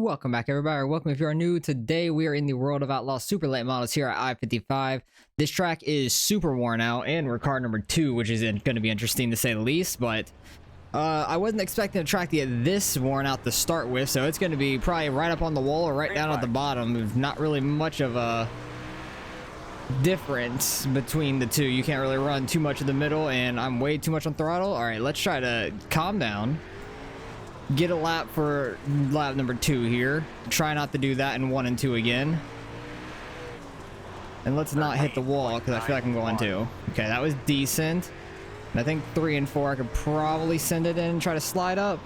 Welcome back, everybody, or welcome if you are new. Today we are in the World of Outlaw Super Late Models here at I-55. This track is super worn out, and we're car number 2, which is going to be interesting to say the least, but I wasn't expecting a track to get this worn out to start with, so it's going to be probably right up on the wall or right down at the bottom. There's not really much of a difference between the two. You can't really run too much in the middle, and I'm way too much on throttle. All right, let's try to calm down. Get a lap for lap number 2 here. Try not to do that in 1 and 2 again. And let's not hit the wall because I feel like I'm going to. Okay, that was decent. And I think 3 and 4 I could probably send it in and try to slide up.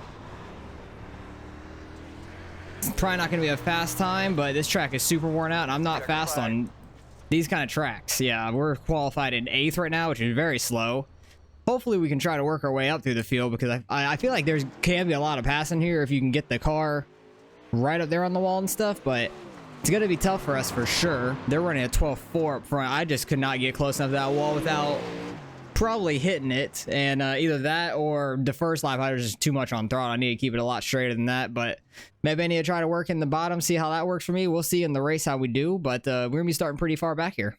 It's probably not going to be a fast time, but this track is super worn out and I'm not fast on these kind of tracks. Yeah, we're qualified in 8th right now, which is very slow. Hopefully we can try to work our way up through the field because I feel like there can be a lot of passing here if you can get the car right up there on the wall and stuff, but it's going to be tough for us for sure. They're running a 12.4 up front. I just could not get close enough to that wall without probably hitting it, and either that or the first lap I was just too much on throttle. I need to keep it a lot straighter than that, but maybe I need to try to work in the bottom, see how that works for me. We'll see in the race how we do, but we're going to be starting pretty far back here.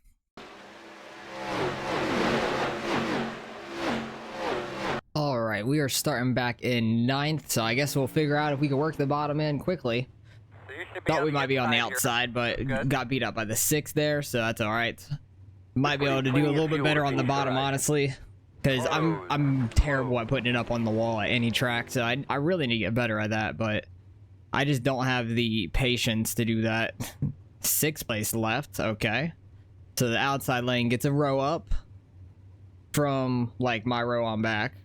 Alright, we are starting back in 9th, so I guess we'll figure out if we can work the bottom end quickly. Thought we might be on the outside, but got beat up by the 6th there, so that's alright. Might be able to do a little bit better on the bottom, honestly, because I'm terrible at putting it up on the wall at any track, so I really need to get better at that, but I just don't have the patience to do that. 6th place left, okay. So the outside lane gets a row up from, like, my row on back.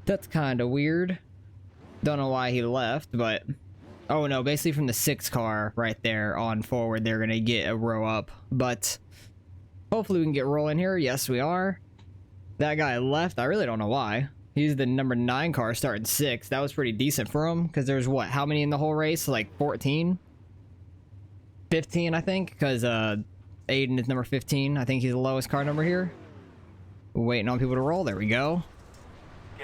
That's kind of weird. Don't know why he left, but oh no, basically from the 6th car right there on forward, they're gonna get a row up, but hopefully we can get rolling here. Yes, we are. That guy left. I really don't know why. He's the number 9 car starting 6th. That was pretty decent for him because there's what, how many in the whole race? Like 14, 15, I think, because Aiden is number 15. I think he's the lowest car number here. Waiting on people to roll. There we go.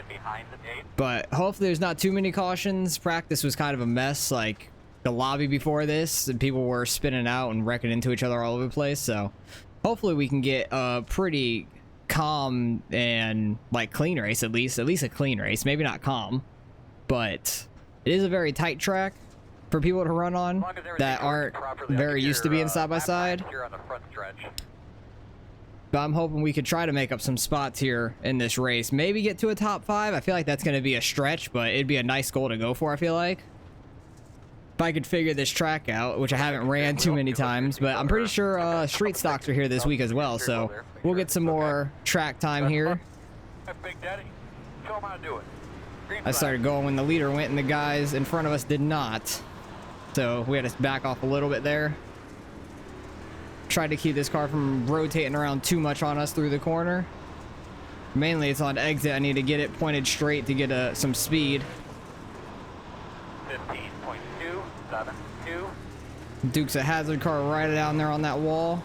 Behind the gate. But hopefully there's not too many cautions. Practice was kind of a mess, like the lobby before this, and people were spinning out and wrecking into each other all over the place, so hopefully we can get a pretty calm and like clean race, at least a clean race. Maybe not calm, but it is a very tight track for people to run on that aren't very used to being side by side. But I'm hoping we could try to make up some spots here in this race. Maybe get to a top 5. I feel like that's going to be a stretch, but it'd be a nice goal to go for, I feel like. If I could figure this track out, which I haven't ran too many times, but I'm pretty sure street stocks are here this week as well, so we'll get some more track time here. I started going when the leader went and the guys in front of us did not. So we had to back off a little bit there. Tried to keep this car from rotating around too much on us through the corner. Mainly it's on exit. I need to get it pointed straight to get some speed. 15.272. Duke's a hazard car right down there on that wall.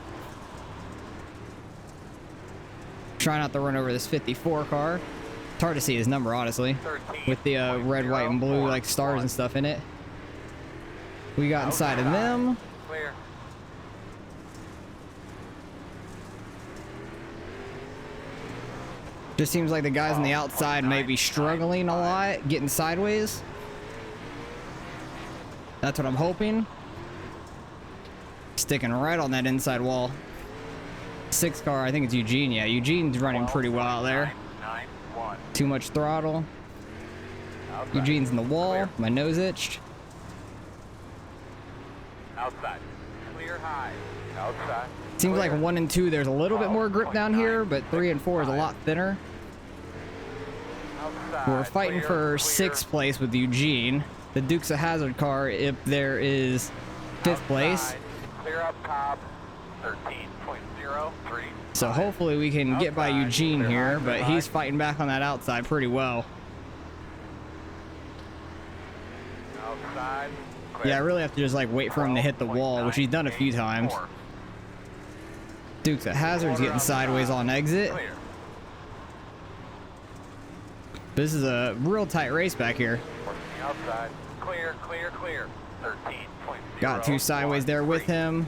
Try not to run over this 54 car. It's hard to see his number, honestly, with the red, white, and blue like stars and stuff in it. We got inside of them. Clear. Just seems like the guys on the outside may be struggling a lot, getting sideways. That's what I'm hoping. Sticking right on that inside wall. 6th car, I think it's Eugene. Yeah, Eugene's running pretty well out there. Too much throttle. Eugene's in the wall. My nose itched. Outside. Clear high. Outside. Seems like 1 and 2 there's a little bit more grip down here, but 3 and 4 is a lot thinner. We're fighting for 6th place with Eugene. The Duke's a hazard car if there is 5th place. Clear up top. 13.03. So hopefully we can get by Eugene here, but he's fighting back on that outside pretty well. Outside. Yeah, I really have to just like wait for him to hit the wall, which he's done a few times. Duke's a hazard's getting sideways on exit. This is a real tight race back here. Outside. Clear, clear, clear. 13.0. Got 2 sideways there with him.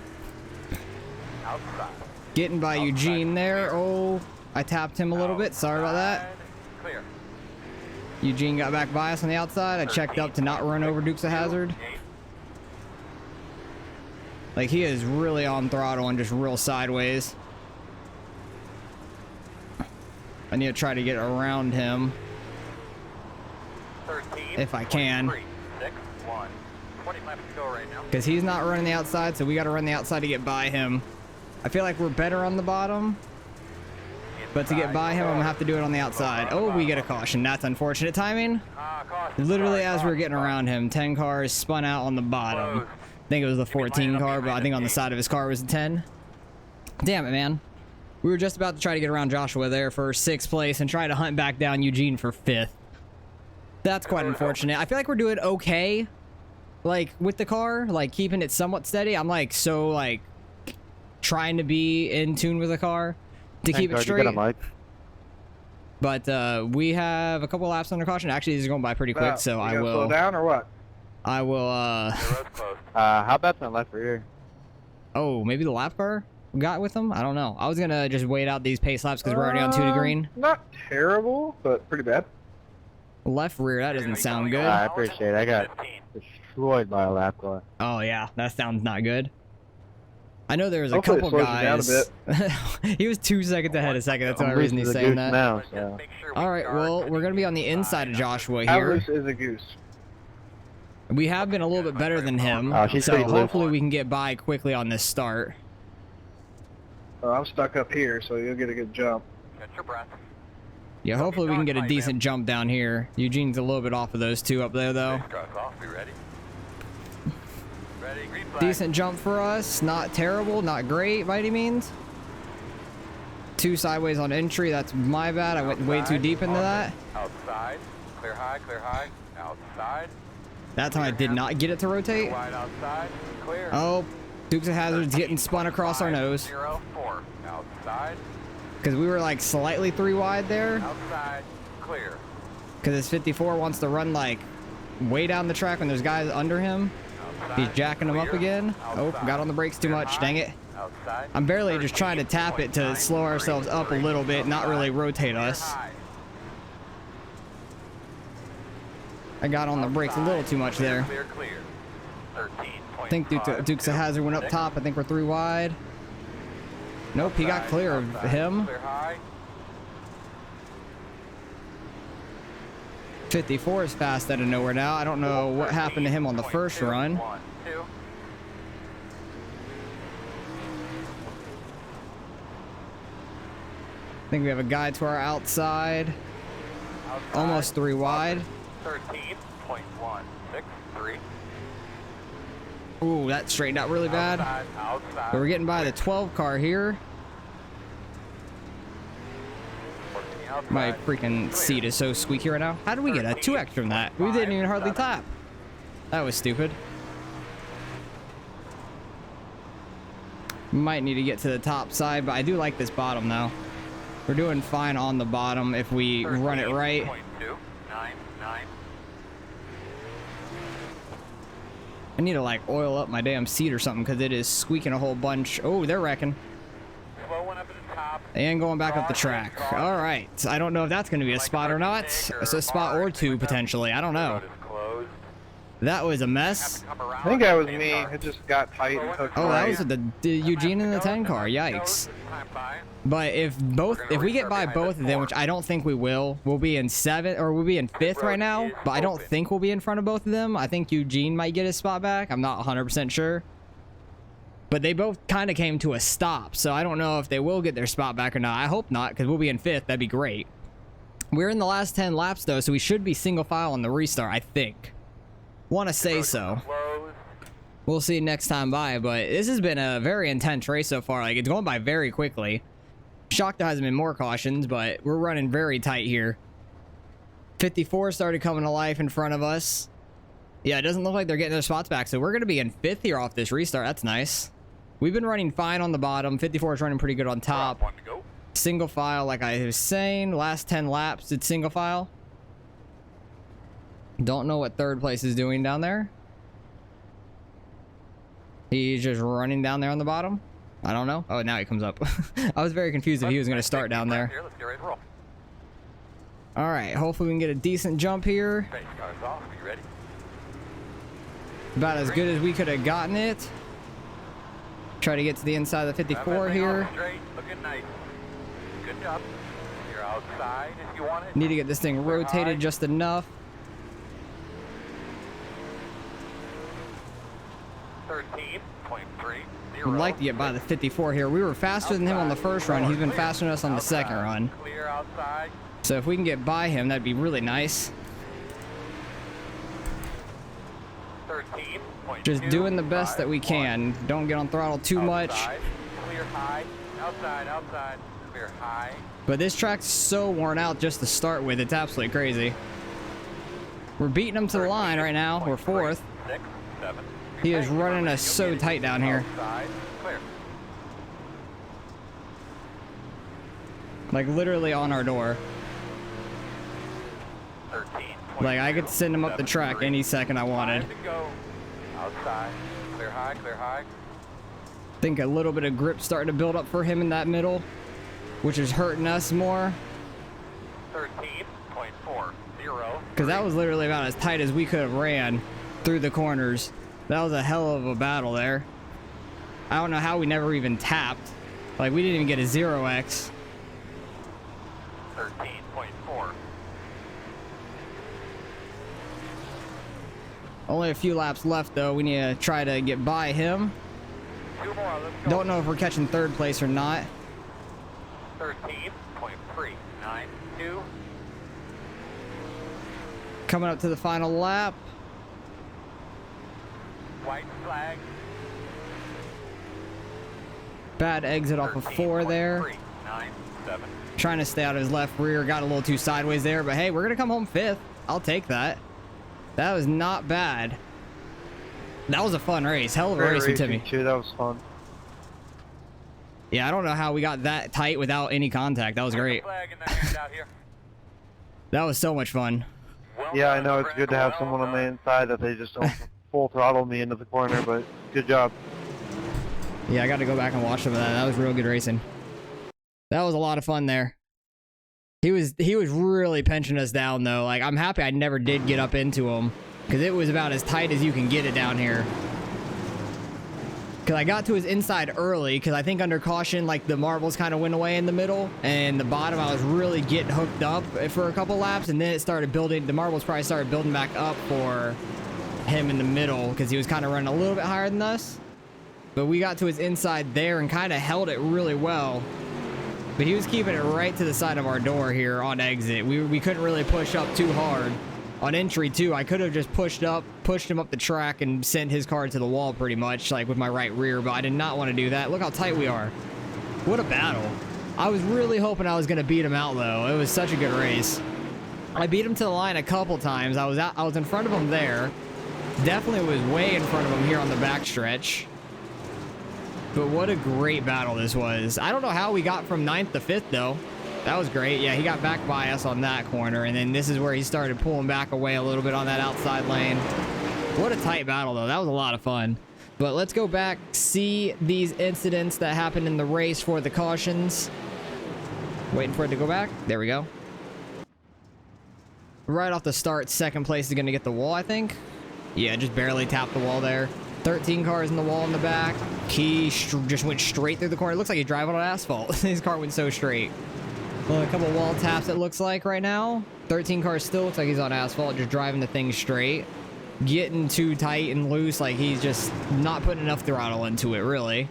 Outside. Getting by Eugene there. Oh, I tapped him a little bit. Sorry about that. Clear. Eugene got back by us on the outside. I checked up to not run over Dukes of Hazzard. Like, he is really on throttle and just real sideways. I need to try to get around him 13, if I can. 3, 6, 1. 20 laps to go right now. Because he's not running the outside, so we got to run the outside to get by him. I feel like we're better on the bottom. But to get by him, I'm going to have to do it on the outside. Oh, we get a caution. That's unfortunate timing. Literally as we were getting around him, 10 cars spun out on the bottom. I think it was the 14 car, but I think on the side of his car was a 10. Damn it, man. We were just about to try to get around Joshua there for 6th place and try to hunt back down Eugene for 5th. That's quite unfortunate. I feel like we're doing okay, like, with the car, like, keeping it somewhat steady. I'm, like, so, like, trying to be in tune with the car to keep it straight. But we have a couple laps under caution. Actually, these are going by pretty quick, so I will slow down or what? I will How about that left rear? oh, maybe the lap car got with them? I don't know. I was gonna just wait out these pace laps because we're already on 2 to green. Not terrible, but pretty bad. Left rear, that doesn't sound good. I appreciate it. I got destroyed by a lap car. Oh yeah, that sounds not good. I know there was a Hopefully couple it slows you down guys. a He was 2 seconds ahead a second. That's the only reason he's Loose is a saying goose that. now, so. All right, well, we're gonna be on the inside of Joshua How here. loose is a goose? We have been a little bit better than him, Oh, she's so pretty loose. hopefully we can get by quickly on this start. I'm stuck up here, so you'll get a good jump. Catch your breath. Yeah, hopefully we can get a decent jump down here. Eugene's a little bit off of those 2 up there, though. Truck off. We ready? Ready. Green flag. Decent jump for us. Not terrible, not great by any means. 2 sideways on entry. That's my bad. I went way too deep into that. Outside. Clear high. Clear high. Outside. That time I did not get it to rotate. Wide outside. Clear. Oh, Dukes of Hazzard's getting spun across our nose. 0, 4. Outside. Because we were like slightly 3 wide there. Outside. Clear. Because his 54 wants to run like way down the track when there's guys under him. Outside. He's jacking them up Clear. again. Oh, Outside. got on the brakes too much. Dang it. Outside. I'm barely just trying to tap it to slow ourselves up a little bit, not really rotate us. High. I got on the brakes a little too much there. Clear, clear. 13. I think Dukes of Hazzard went up top. I think we're 3 wide. Nope, he got clear of him. Clear high. 54 is fast out of nowhere now. I don't know what happened to him on the first run. 1, 2. I think we have a guy to our outside. Outside. Almost 3 wide. 13.163. Ooh, that straightened out really bad. Outside. But we're getting by the 12 car here. My freaking seat is so squeaky right now. How did we get a 2x from that? We didn't even hardly tap. That was stupid. Might need to get to the top side, but I do like this bottom though. We're doing fine on the bottom if we run it right. 13.299. I need to like oil up my damn seat or something because it is squeaking a whole bunch. Oh, they're wrecking. Slow one up at the top. And going back up the track. All right. I don't know if that's going to be a spot or not. It's a spot or 2 potentially. I don't know. Road is closed. That was a mess. Come around. I think that was me. It just got tight and hooked Oh, that right. was the Eugene in the 10 car. Yikes. But if we get by both of them, which I don't think we will, we'll be in 7th or we'll be in 5th right now. But I don't think we'll be in front of both of them. I think Eugene might get his spot back. I'm not 100% sure. But they both kind of came to a stop, so I don't know if they will get their spot back or not. I hope not, because we'll be in 5th. That'd be great. We're in the last 10 laps, though, so we should be single file on the restart, I think. Want to say so. We'll see next time by, but this has been a very intense race so far. Like, it's going by very quickly. Shocked there hasn't been more cautions, but we're running very tight here. 54 started coming to life in front of us. Yeah, it doesn't look like they're getting their spots back, so we're going to be in 5th here off this restart. That's nice. We've been running fine on the bottom. 54 is running pretty good on top. Single file, like I was saying. Last 10 laps, it's single file. Don't know what 3rd place is doing down there. He's just running down there on the bottom. I don't know. Oh, now he comes up. I was very confused if he was going to start down there. Here, let's get ready to roll. All right, hopefully we can get a decent jump here. Okay, cars off. Are you ready? About as good as we could have gotten it. Try to get to the inside of the 54 here. Straight, looking nice. Good job. You're outside if you want it. Need to get this thing rotated just enough. 13.30. I'd like to get by the 54 here. We were faster than him on the first run. He's been faster than us on the second run. Clear outside. So if we can get by him, that'd be really nice. 13.2. Just doing the best that we can. Don't get on throttle too much. Clear high. Outside, outside. Clear high. But this track's so worn out just to start with. It's absolutely crazy. We're beating him to the line right now. We're fourth. 6, 7. He is running us so tight down here. Outside. Clear. Like literally on our door. 13. Like I could send him up the track any second I wanted. 5 to go. Outside. Clear high, clear high. I think a little bit of grip starting to build up for him in that middle, which is hurting us more. 13.40. Because that was literally about as tight as we could have ran through the corners. That was a hell of a battle there. I don't know how we never even tapped. Like we didn't even get a 0x. 13.4. Only a few laps left though. We need to try to get by him. 2 more. Let's go. Don't know if we're catching third place or not. 13.392. Coming up to the final lap. White flag. Bad exit off of 4 there. 13.397. Trying to stay out of his left rear. Got a little too sideways there, but hey, we're gonna come home 5th. I'll take that. That was not bad. That was a fun race. Hell of a race with Timmy. Too. That was fun. Yeah, I don't know how we got that tight without any contact. That was great. Flag in the hand out here. That was so much fun. Well Yeah, I done, know it's friend. good to have Well someone on the done. inside that they just don't full throttle me into the corner, but good job. Yeah, I got to go back and watch some of that. That was real good racing. That was a lot of fun there. He was really pinching us down though. Like I'm happy I never did get up into him because it was about as tight as you can get it down here. Because I got to his inside early because I think under caution like the marbles kind of went away in the middle and the bottom I was really getting hooked up for a couple laps and then it started building. The marbles probably started building back up for him in the middle because he was kind of running a little bit higher than us. But we got to his inside there and kind of held it really well. But he was keeping it right to the side of our door here on exit. We couldn't really push up too hard. On entry too, I could have just pushed him up the track and sent his car to the wall pretty much, like with my right rear, but I did not want to do that. Look how tight we are. What a battle. I was really hoping I was going to beat him out though. It was such a good race. I beat him to the line a couple times. I was in front of him there. Definitely was way in front of him here on the back stretch. But what a great battle this was. I don't know how we got from 9th to 5th, though. That was great. Yeah, he got back by us on that corner, and then this is where he started pulling back away a little bit on that outside lane. What a tight battle, though. That was a lot of fun. But let's go back, see these incidents that happened in the race for the cautions. Waiting for it to go back. There we go. Right off the start, second place is going to get the wall, I think. Yeah, just barely tapped the wall there. 13 cars in the wall in the back. He just went straight through the corner. It looks like he's driving on asphalt. His car went so straight. Well, a couple wall taps it looks like right now. 13 cars still looks like he's on asphalt, just driving the thing straight. Getting too tight and loose, like he's just not putting enough throttle into it, really.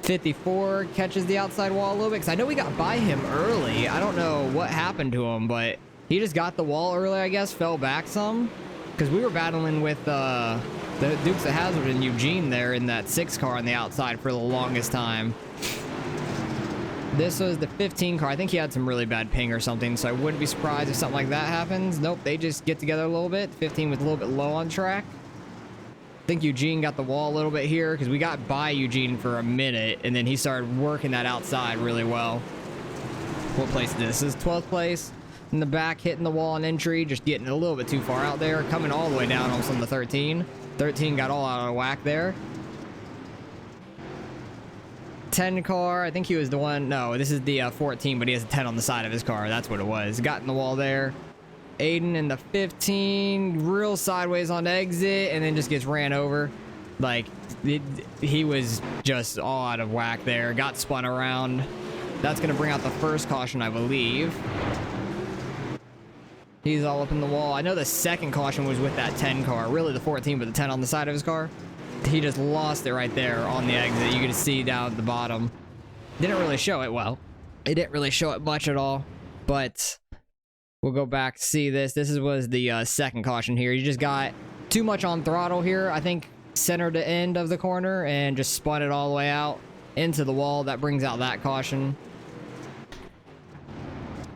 54 catches the outside wall a little bit, because I know we got by him early. I don't know what happened to him, but he just got the wall early, I guess, fell back some. Because we were battling with the Dukes of Hazzard and Eugene there in that 6 car on the outside for the longest time. This was the 15 car. I think he had some really bad ping or something, so I wouldn't be surprised if something like that happens. Nope, they just get together a little bit. 15 was a little bit low on track. I think Eugene got the wall a little bit here because we got by Eugene for a minute, and then he started working that outside really well. What place is this? This is 12th place. In the back, hitting the wall on entry, just getting a little bit too far out there, coming all the way down almost on the 13. 13 got all out of whack there. 10 car. I think he was the one. No, this is the 14, but he has a 10 on the side of his car. That's what it was. Got in the wall there. Aiden in the 15, real sideways on exit, and then just gets ran over. Like, he was just all out of whack there. Got spun around. That's going to bring out the first caution, I believe. He's all up in the wall. I know the second caution was with that 10 car. Really the 14, but the 10 on the side of his car. He just lost it right there on the exit. You can see down at the bottom. Didn't really show it well. It didn't really show it much at all. But we'll go back to see this. This was the second caution here. You just got too much on throttle here. I think center to end of the corner and just spun it all the way out into the wall. That brings out that caution.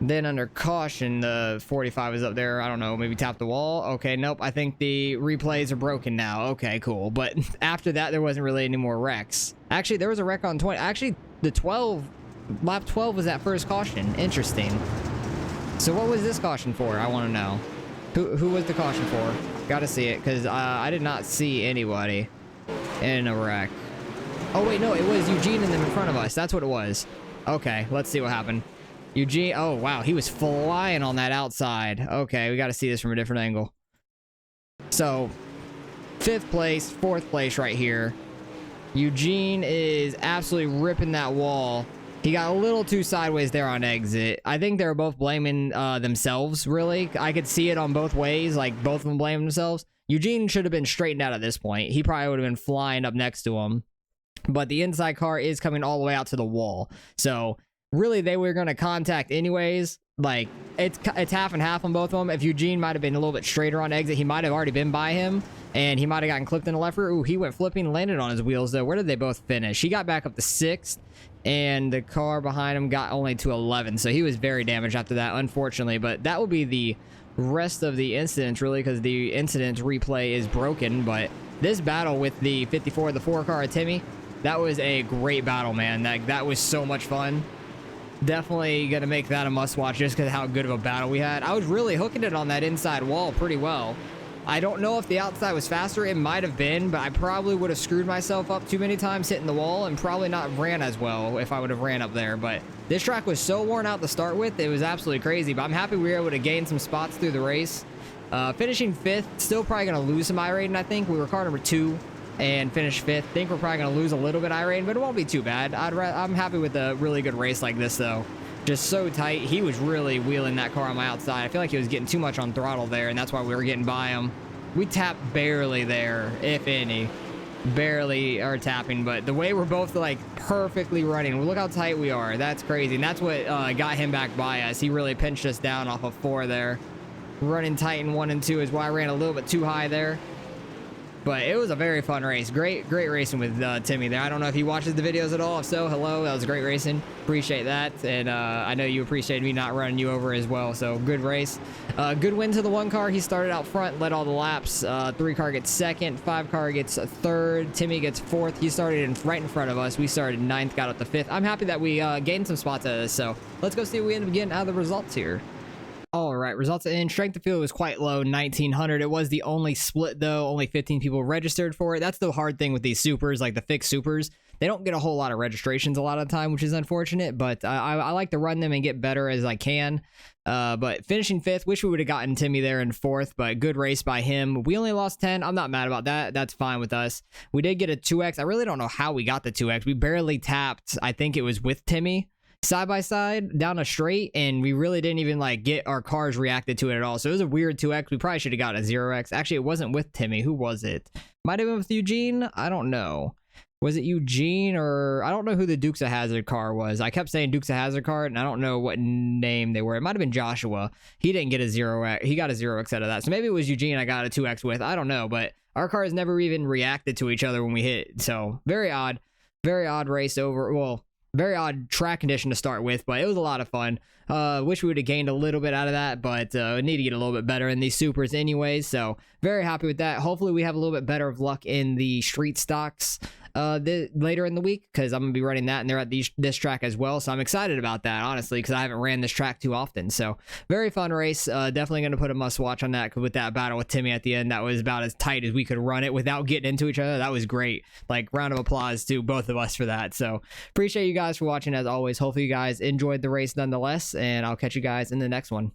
Then under caution, the 45 is up there. I don't know, maybe tap the wall. Okay, nope. I think the replays are broken now. Okay, cool. But after that, there wasn't really any more wrecks. Actually, there was a wreck on 20. Actually, the 12, lap 12 was that first caution. Interesting. So what was this caution for? I want to know. Who was the caution for? Gotta see it, because I did not see anybody in a wreck. Oh, wait, no, it was Eugene and them in front of us. That's what it was. Okay, let's see what happened. Eugene, oh wow, he was flying on that outside. Okay, we got to see this from a different angle. So, 5th place, 4th place right here. Eugene is absolutely ripping that wall. He got a little too sideways there on exit. I think they were both blaming themselves, really. I could see it on both ways, like both of them blaming themselves. Eugene should have been straightened out at this point. He probably would have been flying up next to him. But the inside car is coming all the way out to the wall. So, really, they were going to contact anyways. Like, it's half and half on both of them. If Eugene might have been a little bit straighter on exit, he might have already been by him, and he might have gotten clipped in the left rear. Ooh, he went flipping, landed on his wheels, though. Where did they both finish? He got back up to 6th, and the car behind him got only to 11, so he was very damaged after that, unfortunately. But that will be the rest of the incidents, really, because the incident replay is broken. But this battle with the 54, the 4 car of Timmy, that was a great battle, man. That was so much fun. Definitely gonna make that a must-watch just because of how good of a battle we had. I was really hooking it on that inside wall pretty well. I don't know if the outside was faster. It might have been, but I probably would have screwed myself up too many times hitting the wall and probably not ran as well if I would have ran up there. But this track was so worn out to start with, it was absolutely crazy. But I'm happy we were able to gain some spots through the race. Finishing 5th, still probably gonna lose some iRating, I think. We were car number 2. And finish 5th. Think we're probably going to lose a little bit iRating, but it won't be too bad. I'm happy with a really good race like this, though. Just so tight. He was really wheeling that car on my outside. I feel like he was getting too much on throttle there, and that's why we were getting by him. We tapped barely there, if any. Barely are tapping, but the way we're both, like, perfectly running. Look how tight we are. That's crazy, and that's what got him back by us. He really pinched us down off of 4 there. Running tight in 1 and 2 is why I ran a little bit too high there. But it was a very fun race. Great racing with Timmy there. I don't know if he watches the videos at all. If so, hello. That was great racing. Appreciate that. And I know you appreciated me not running you over as well. So good race. Good win to the 1 car. He started out front, led all the laps. 3 car gets 2nd. 5 car gets 3rd. Timmy gets 4th. He started right in front of us. We started 9th, got up to 5th. I'm happy that we gained some spots out of this. So let's go see what we end up getting out of the results here. All right, results in. Strength of field was quite low, 1900. It was the only split, though. Only 15 people registered for it. That's the hard thing with these supers, like the fixed supers. They don't get a whole lot of registrations a lot of the time, which is unfortunate, but I like to run them and get better as I can. But finishing 5th, wish we would have gotten Timmy there in 4th, but good race by him. We only lost 10. I'm not mad about that. That's fine with us. We did get a 2X. I really don't know how we got the 2X. We barely tapped. I think it was with Timmy. Side by side down a straight, and we really didn't even like get our cars reacted to it at all. So it was a weird 2X. We probably should have got a 0X. Actually, it wasn't with Timmy. Who was it? Might have been with Eugene. I don't know. Was it Eugene, or I don't know who the Dukes of Hazzard car was. I kept saying Dukes of Hazzard car, and I don't know what name they were. It might have been Joshua. He didn't get a 0X. He got a 0X out of that. So maybe it was Eugene I got a 2X with. I don't know, but our cars never even reacted to each other when we hit. So very odd race over. Well, very odd track condition to start with, but it was a lot of fun. Wish we would have gained a little bit out of that, but need to get a little bit better in these supers anyways, so very happy with that. Hopefully we have a little bit better of luck in the street stocks. later in the week, because I'm gonna be running that, and they're at this track as well. So I'm excited about that, honestly, because I haven't ran this track too often. So very fun race. Definitely gonna put a must watch on that, because with that battle with Timmy at the end, that was about as tight as we could run it without getting into each other. That was great. Like, round of applause to both of us for that. So appreciate you guys for watching as always. Hopefully you guys enjoyed the race nonetheless, and I'll catch you guys in the next one.